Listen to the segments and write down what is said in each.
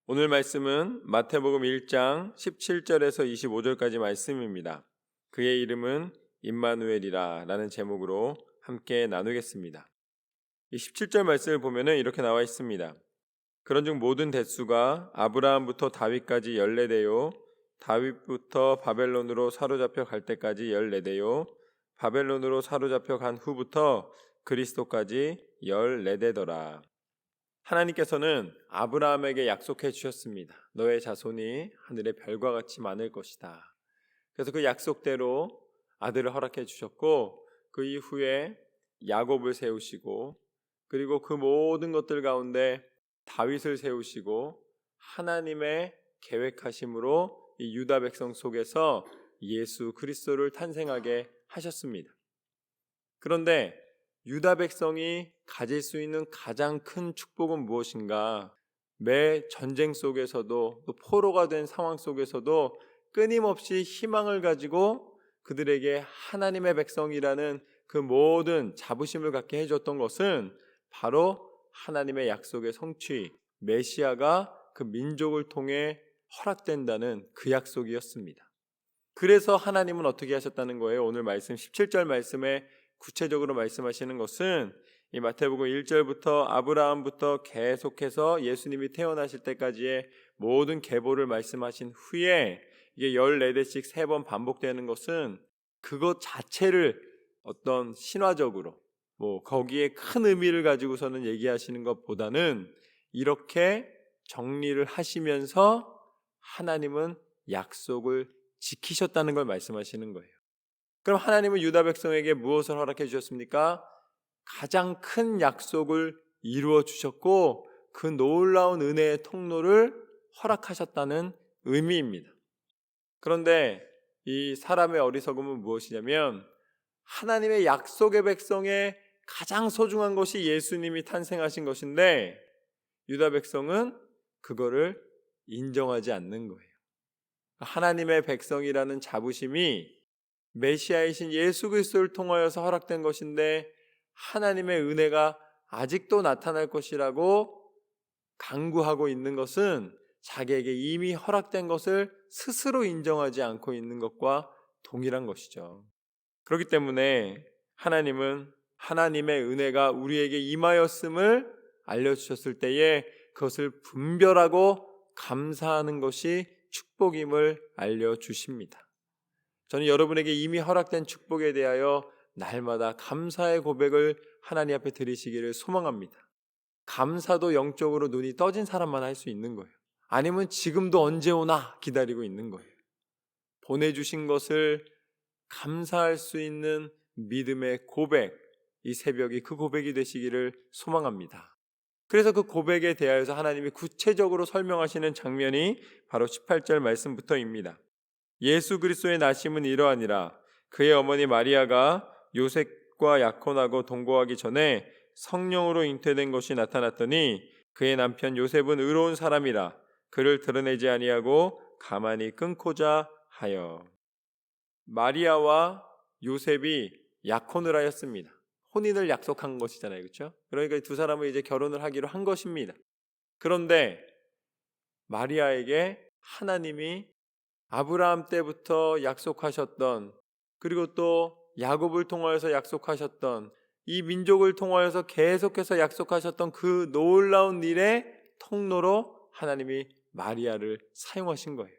오늘 말씀은 마태복음 1장 17절에서 25절까지 말씀입니다. 그의 이름은 임마누엘이라 라는 제목으로 함께 나누겠습니다. 이 17절 말씀을 보면 이렇게 나와 있습니다. 그런즉 모든 대수가 아브라함부터 다윗까지 14대요 다윗부터 바벨론으로 사로잡혀 갈 때까지 14대요 바벨론으로 사로잡혀 간 후부터 그리스도까지 14대더라. 하나님께서는 아브라함에게 약속해 주셨습니다. 너의 자손이 하늘의 별과 같이 많을 것이다. 그래서 그 약속대로 아들을 허락해 주셨고, 그 이후에 야곱을 세우시고, 그리고 그 모든 것들 가운데 다윗을 세우시고, 하나님의 계획하심으로 이 유다 백성 속에서 예수 그리스도를 탄생하게 하셨습니다. 그런데 유다 백성이 가질 수 있는 가장 큰 축복은 무엇인가? 매 전쟁 속에서도, 또 포로가 된 상황 속에서도 끊임없이 희망을 가지고 그들에게 하나님의 백성이라는 그 모든 자부심을 갖게 해줬던 것은 바로 하나님의 약속의 성취, 메시아가 그 민족을 통해 허락된다는 그 약속이었습니다. 그래서 하나님은 어떻게 하셨다는 거예요? 오늘 말씀 17절 말씀에 구체적으로 말씀하시는 것은 이 마태복음 1절부터 아브라함부터 계속해서 예수님이 태어나실 때까지의 모든 계보를 말씀하신 후에 이게 14대씩 3번 반복되는 것은 그것 자체를 어떤 신화적으로 거기에 큰 의미를 가지고서는 얘기하시는 것보다는 이렇게 정리를 하시면서 하나님은 약속을 지키셨다는 걸 말씀하시는 거예요. 그럼 하나님은 유다 백성에게 무엇을 허락해 주셨습니까? 가장 큰 약속을 이루어 주셨고 그 놀라운 은혜의 통로를 허락하셨다는 의미입니다. 그런데 이 사람의 어리석음은 무엇이냐면 하나님의 약속의 백성의 가장 소중한 것이 예수님이 탄생하신 것인데 유다 백성은 그거를 인정하지 않는 거예요. 하나님의 백성이라는 자부심이 메시아이신 예수 그리스도를 통하여서 허락된 것인데 하나님의 은혜가 아직도 나타날 것이라고 강구하고 있는 것은 자기에게 이미 허락된 것을 스스로 인정하지 않고 있는 것과 동일한 것이죠. 그렇기 때문에 하나님은 하나님의 은혜가 우리에게 임하였음을 알려주셨을 때에 그것을 분별하고 감사하는 것이 축복임을 알려주십니다. 저는 여러분에게 이미 허락된 축복에 대하여 날마다 감사의 고백을 하나님 앞에 드리시기를 소망합니다. 감사도 영적으로 눈이 떠진 사람만 할 수 있는 거예요. 아니면 지금도 언제 오나 기다리고 있는 거예요. 보내주신 것을 감사할 수 있는 믿음의 고백, 이 새벽이 그 고백이 되시기를 소망합니다. 그래서 그 고백에 대하여서 하나님이 구체적으로 설명하시는 장면이 바로 18절 말씀부터입니다. 예수 그리스도의 나심은 이러하니라. 그의 어머니 마리아가 요셉과 약혼하고 동거하기 전에 성령으로 잉태된 것이 나타났더니 그의 남편 요셉은 의로운 사람이라 그를 드러내지 아니하고 가만히 끊고자 하여. 마리아와 요셉이 약혼을 하였습니다. 혼인을 약속한 것이잖아요, 그렇죠? 그러니까 두 사람은 이제 결혼을 하기로 한 것입니다. 그런데 마리아에게 하나님이 아브라함 때부터 약속하셨던, 그리고 또 야곱을 통하여서 약속하셨던, 이 민족을 통하여서 계속해서 약속하셨던 그 놀라운 일의 통로로 하나님이 마리아를 사용하신 거예요.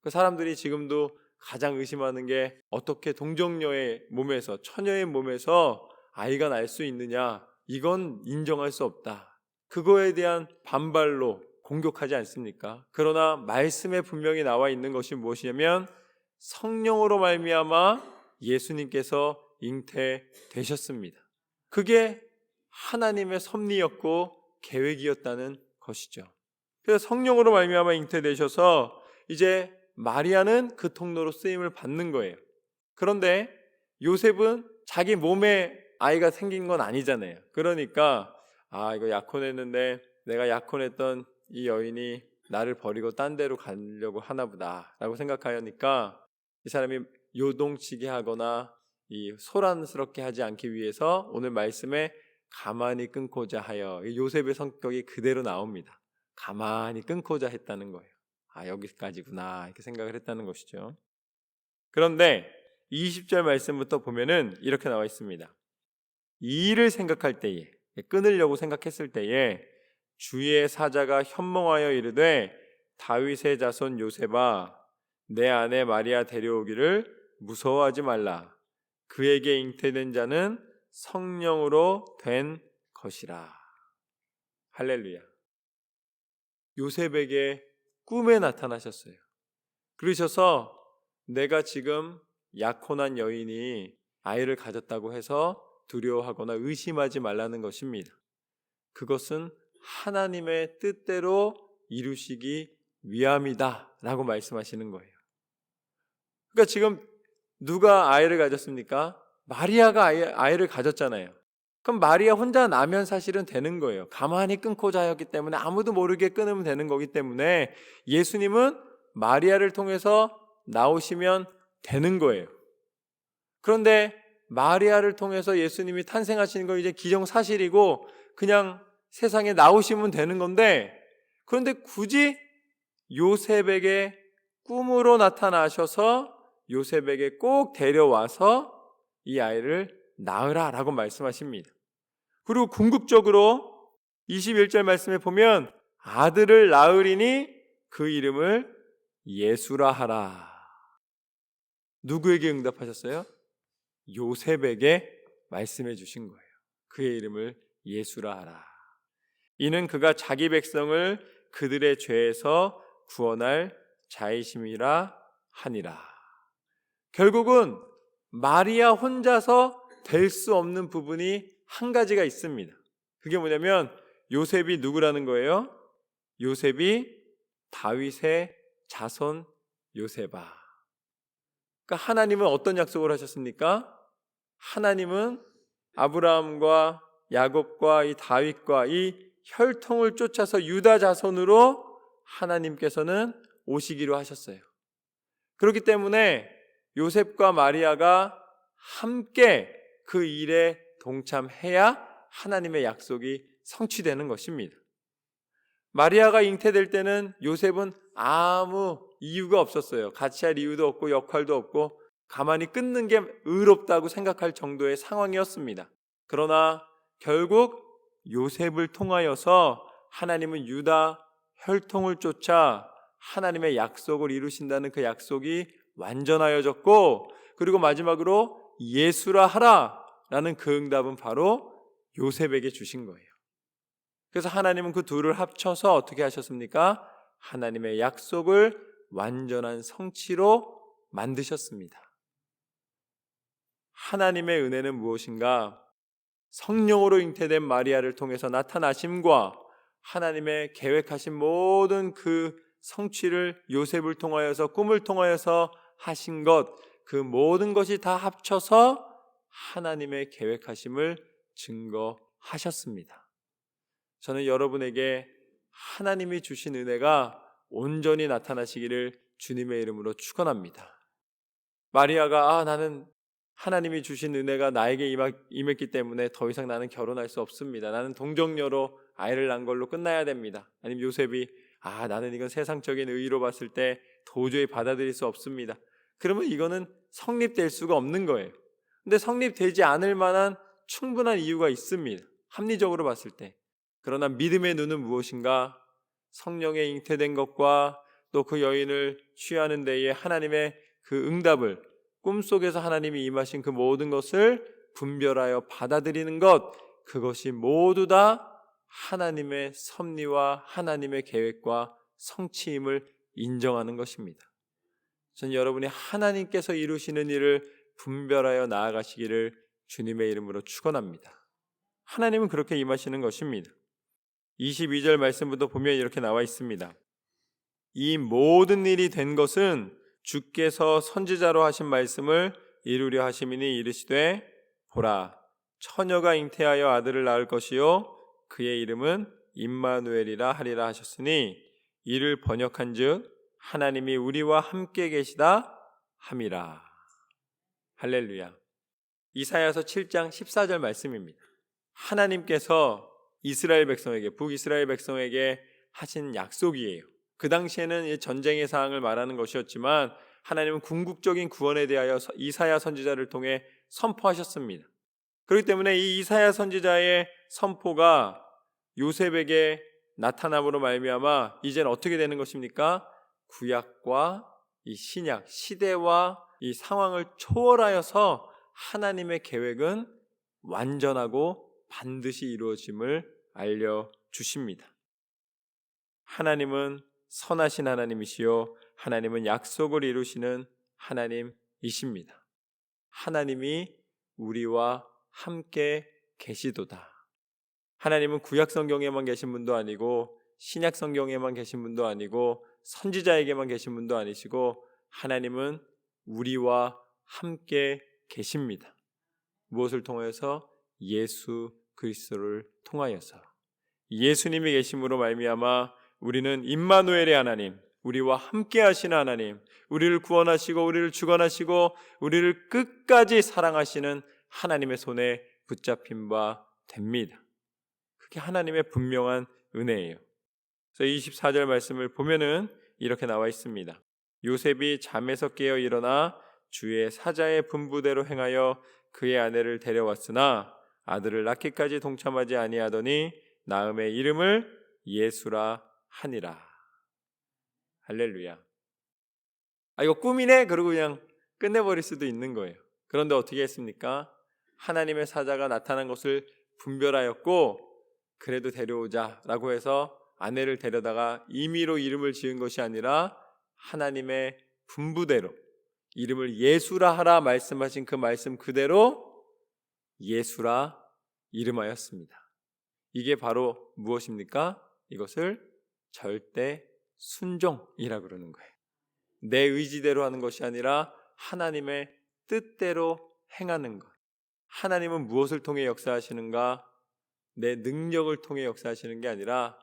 그 사람들이 지금도 가장 의심하는 게 어떻게 동정녀의 몸에서, 처녀의 몸에서 아이가 날 수 있느냐, 이건 인정할 수 없다. 그거에 대한 반발로 공격하지 않습니까? 그러나 말씀에 분명히 나와 있는 것이 무엇이냐면 성령으로 말미암아 예수님께서 잉태되셨습니다. 그게 하나님의 섭리였고 계획이었다는 것이죠. 그래서 성령으로 말미암아 잉태되셔서 이제 마리아는 그 통로로 쓰임을 받는 거예요. 그런데 요셉은 자기 몸에 아이가 생긴 건 아니잖아요. 그러니까 이거 약혼했는데 내가 약혼했던 이 여인이 나를 버리고 딴 데로 가려고 하나 보다 라고 생각하니까 이 사람이 요동치게 하거나 이 소란스럽게 하지 않기 위해서 오늘 말씀에 가만히 끊고자 하여 요셉의 성격이 그대로 나옵니다. 가만히 끊고자 했다는 거예요. 아, 여기까지구나 이렇게 생각을 했다는 것이죠. 그런데 20절 말씀부터 보면은 이렇게 나와 있습니다. 이 일을 생각할 때에, 끊으려고 생각했을 때에 주의 사자가 현몽하여 이르되 다윗의 자손 요셉아 내 아내 마리아 데려오기를 무서워하지 말라. 그에게 잉태된 자는 성령으로 된 것이라. 할렐루야. 요셉에게 꿈에 나타나셨어요. 그러셔서 내가 지금 약혼한 여인이 아이를 가졌다고 해서 두려워하거나 의심하지 말라는 것입니다. 그것은 하나님의 뜻대로 이루시기 위함이다 라고 말씀하시는 거예요. 그러니까 지금 누가 아이를 가졌습니까? 마리아가 아이를 가졌잖아요. 그럼 마리아 혼자 나면 사실은 되는 거예요. 가만히 끊고자 하였기 때문에 아무도 모르게 끊으면 되는 거기 때문에 예수님은 마리아를 통해서 나오시면 되는 거예요. 그런데 마리아를 통해서 예수님이 탄생하시는 건 이제 기정사실이고 그냥 세상에 나오시면 되는 건데, 그런데 굳이 요셉에게 꿈으로 나타나셔서 요셉에게 꼭 데려와서 이 아이를 낳으라 라고 말씀하십니다. 그리고 궁극적으로 21절 말씀에 보면 아들을 낳으리니 그 이름을 예수라 하라. 누구에게 응답하셨어요? 요셉에게 말씀해 주신 거예요. 그의 이름을 예수라 하라. 이는 그가 자기 백성을 그들의 죄에서 구원할 자이심이라 하니라. 결국은 마리아 혼자서 될 수 없는 부분이 한 가지가 있습니다. 그게 뭐냐면 요셉이 누구라는 거예요? 요셉이 다윗의 자손 요셉아. 그러니까 하나님은 어떤 약속을 하셨습니까? 하나님은 아브라함과 야곱과 이 다윗과 이 혈통을 쫓아서 유다 자손으로 하나님께서는 오시기로 하셨어요. 그렇기 때문에 요셉과 마리아가 함께 그 일에 동참해야 하나님의 약속이 성취되는 것입니다. 마리아가 잉태될 때는 요셉은 아무 이유가 없었어요. 같이 할 이유도 없고 역할도 없고 가만히 끊는 게 의롭다고 생각할 정도의 상황이었습니다. 그러나 결국 요셉을 통하여서 하나님은 유다 혈통을 쫓아 하나님의 약속을 이루신다는 그 약속이 완전하여졌고, 그리고 마지막으로 예수라 하라 라는 그 응답은 바로 요셉에게 주신 거예요. 그래서 하나님은 그 둘을 합쳐서 어떻게 하셨습니까? 하나님의 약속을 완전한 성취로 만드셨습니다. 하나님의 은혜는 무엇인가? 성령으로 잉태된 마리아를 통해서 나타나심과 하나님의 계획하신 모든 그 성취를 요셉을 통하여서 꿈을 통하여서 하신 것, 그 모든 것이 다 합쳐서 하나님의 계획하심을 증거하셨습니다. 저는 여러분에게 하나님이 주신 은혜가 온전히 나타나시기를 주님의 이름으로 축원합니다. 마리아가 나는 하나님이 주신 은혜가 나에게 임했기 때문에 더 이상 나는 결혼할 수 없습니다. 나는 동정녀로 아이를 낳은 걸로 끝나야 됩니다. 아니면 요셉이 나는 이건 세상적인 의의로 봤을 때 도저히 받아들일 수 없습니다. 그러면 이거는 성립될 수가 없는 거예요. 근데 성립되지 않을 만한 충분한 이유가 있습니다. 합리적으로 봤을 때. 그러나 믿음의 눈은 무엇인가? 성령에 잉태된 것과 또 그 여인을 취하는 데에 하나님의 그 응답을, 꿈속에서 하나님이 임하신 그 모든 것을 분별하여 받아들이는 것, 그것이 모두 다 하나님의 섭리와 하나님의 계획과 성취임을 인정하는 것입니다. 저는 여러분이 하나님께서 이루시는 일을 분별하여 나아가시기를 주님의 이름으로 축원합니다. 하나님은 그렇게 임하시는 것입니다. 22절 말씀부터 보면 이렇게 나와 있습니다. 이 모든 일이 된 것은 주께서 선지자로 하신 말씀을 이루려 하심이니 이르시되 보라 처녀가 잉태하여 아들을 낳을 것이요 그의 이름은 임마누엘이라 하리라 하셨으니 이를 번역한즉 하나님이 우리와 함께 계시다 함이라. 할렐루야. 이사야서 7장 14절 말씀입니다. 하나님께서 이스라엘 백성에게, 북이스라엘 백성에게 하신 약속이에요. 그 당시에는 전쟁의 상황을 말하는 것이었지만 하나님은 궁극적인 구원에 대하여 이사야 선지자를 통해 선포하셨습니다. 그렇기 때문에 이 이사야 선지자의 선포가 요셉에게 나타남으로 말미암아 이제는 어떻게 되는 것입니까? 구약과 이 신약 시대와 이 상황을 초월하여서 하나님의 계획은 완전하고 반드시 이루어짐을 알려주십니다. 하나님은 선하신 하나님이시요 하나님은 약속을 이루시는 하나님이십니다. 하나님이 우리와 함께 계시도다. 하나님은 구약 성경에만 계신 분도 아니고 신약 성경에만 계신 분도 아니고 선지자에게만 계신 분도 아니시고 하나님은 우리와 함께 계십니다. 무엇을 통해서? 예수 그리스도를 통하여서. 예수님이 계심으로 말미암아 우리는 임마누엘의 하나님, 우리와 함께 하시는 하나님, 우리를 구원하시고 우리를 주관하시고 우리를 끝까지 사랑하시는 하나님의 손에 붙잡힌 바 됩니다. 그게 하나님의 분명한 은혜예요. 그래서 24절 말씀을 보면은 이렇게 나와 있습니다. 요셉이 잠에서 깨어 일어나 주의 사자의 분부대로 행하여 그의 아내를 데려왔으나 아들을 낳기까지 동참하지 아니하더니 낳음의 이름을 예수라 하니라. 할렐루야. 이거 꿈이네? 그러고 그냥 끝내버릴 수도 있는 거예요. 그런데 어떻게 했습니까? 하나님의 사자가 나타난 것을 분별하였고 그래도 데려오자 라고 해서 아내를 데려다가 임의로 이름을 지은 것이 아니라 하나님의 분부대로 이름을 예수라 하라 말씀하신 그 말씀 그대로 예수라 이름하였습니다. 이게 바로 무엇입니까? 이것을 절대 순종이라고 그러는 거예요. 내 의지대로 하는 것이 아니라 하나님의 뜻대로 행하는 것. 하나님은 무엇을 통해 역사하시는가? 내 능력을 통해 역사하시는 게 아니라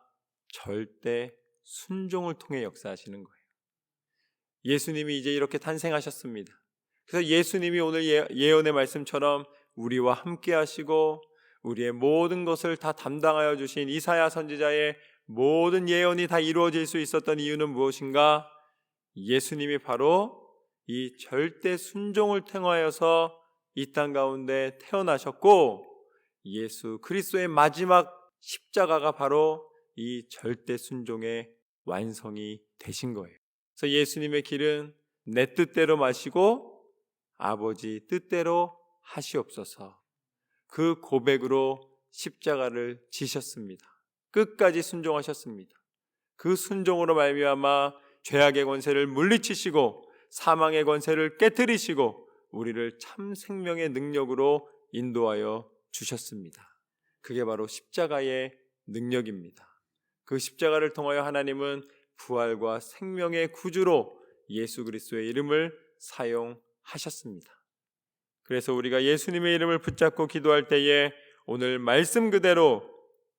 절대 순종을 통해 역사하시는 거예요. 예수님이 이제 이렇게 탄생하셨습니다. 그래서 예수님이 오늘 예언의 말씀처럼 우리와 함께 하시고 우리의 모든 것을 다 담당하여 주신 이사야 선지자의 모든 예언이 다 이루어질 수 있었던 이유는 무엇인가? 예수님이 바로 이 절대 순종을 통하여서 이 땅 가운데 태어나셨고 예수 그리스도의 마지막 십자가가 바로 이 절대 순종의 완성이 되신 거예요. 그래서 예수님의 길은 내 뜻대로 마시고 아버지 뜻대로 하시옵소서. 그 고백으로 십자가를 지셨습니다. 끝까지 순종하셨습니다. 그 순종으로 말미암아 죄악의 권세를 물리치시고 사망의 권세를 깨뜨리시고 우리를 참 생명의 능력으로 인도하여 주셨습니다. 그게 바로 십자가의 능력입니다. 그 십자가를 통하여 하나님은 부활과 생명의 구주로 예수 그리스도의 이름을 사용하셨습니다. 그래서 우리가 예수님의 이름을 붙잡고 기도할 때에 오늘 말씀 그대로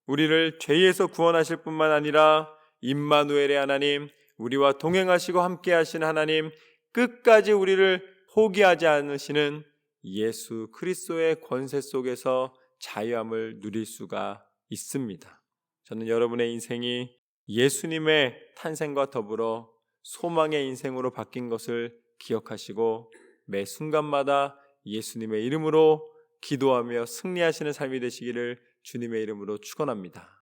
우리를 죄에서 구원하실 뿐만 아니라 임마누엘의 하나님, 우리와 동행하시고 함께 하시는 하나님, 끝까지 우리를 포기하지 않으시는 예수 그리스도의 권세 속에서 자유함을 누릴 수가 있습니다. 저는 여러분의 인생이 예수님의 탄생과 더불어 소망의 인생으로 바뀐 것을 기억하시고 매 순간마다 예수님의 이름으로 기도하며 승리하시는 삶이 되시기를 주님의 이름으로 축원합니다.